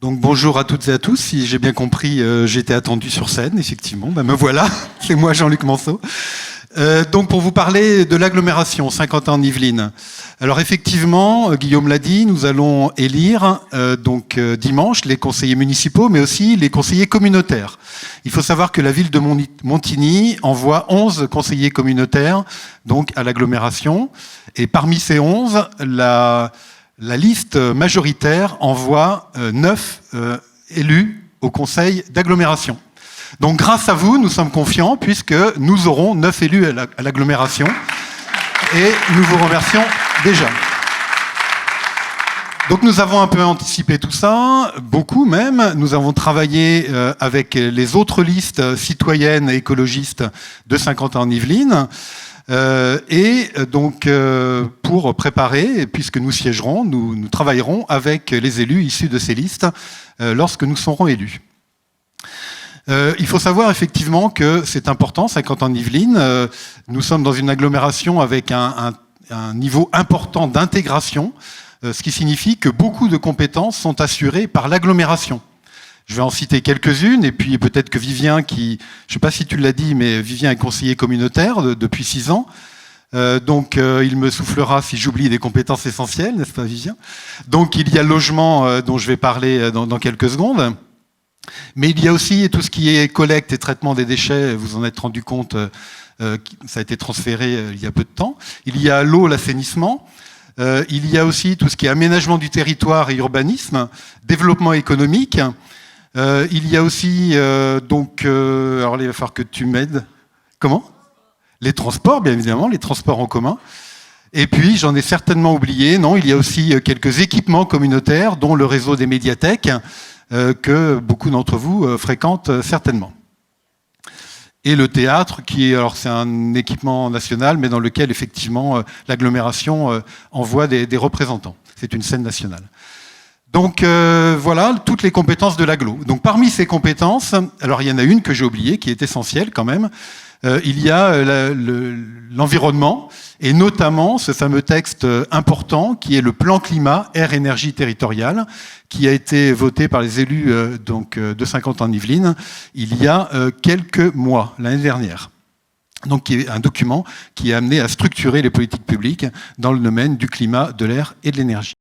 Donc bonjour à toutes et à tous. Si j'ai bien compris, j'étais attendu sur scène, effectivement. Me voilà, c'est moi Jean-Luc Manceau. Donc pour vous parler de l'agglomération Saint-Quentin-en-Yvelines. Alors effectivement, Guillaume l'a dit, nous allons élire dimanche les conseillers municipaux, mais aussi les conseillers communautaires. Il faut savoir que la ville de Montigny envoie 11 conseillers communautaires donc à l'agglomération. Et parmi ces 11, la liste majoritaire envoie 9 élus au conseil d'agglomération. Donc grâce à vous, nous sommes confiants puisque nous aurons 9 élus à l'agglomération et nous vous remercions déjà. Donc nous avons un peu anticipé tout ça, beaucoup même. Nous avons travaillé avec les autres listes citoyennes et écologistes de Saint-Quentin-en-Yvelines. Pour préparer, puisque nous siégerons, nous travaillerons avec les élus issus de ces listes lorsque nous serons élus. Il faut savoir effectivement que c'est important, Saint-Quentin-en-Yvelines. Nous sommes dans une agglomération avec un niveau important d'intégration, ce qui signifie que beaucoup de compétences sont assurées par l'agglomération. Je vais en citer quelques-unes, et puis peut-être que Vivien, je ne sais pas si tu l'as dit, mais Vivien est conseiller communautaire depuis 6 ans. Il me soufflera si j'oublie des compétences essentielles, n'est-ce pas Vivien? Donc il y a le logement dont je vais parler dans quelques secondes. Mais il y a aussi tout ce qui est collecte et traitement des déchets, vous en êtes rendu compte, ça a été transféré il y a peu de temps. Il y a l'eau, l'assainissement. Il y a aussi tout ce qui est aménagement du territoire et urbanisme, développement économique. Il y a aussi, alors là, il va falloir que tu m'aides. Comment? Les transports, bien évidemment, les transports en commun. Et puis, j'en ai certainement oublié, non, il y a aussi quelques équipements communautaires, dont le réseau des médiathèques, que beaucoup d'entre vous fréquentent certainement. Et le théâtre, alors c'est un équipement national, mais dans lequel, effectivement, l'agglomération envoie des représentants. C'est une scène nationale. Donc voilà, toutes les compétences de l'agglo. Donc parmi ces compétences, alors il y en a une que j'ai oubliée, qui est essentielle quand même, il y a l'environnement, et notamment ce fameux texte important qui est le plan climat, air, énergie territoriale, qui a été voté par les élus de Saint-Quentin-en-Yvelines il y a quelques mois, l'année dernière. Donc qui est un document qui est amené à structurer les politiques publiques dans le domaine du climat, de l'air et de l'énergie.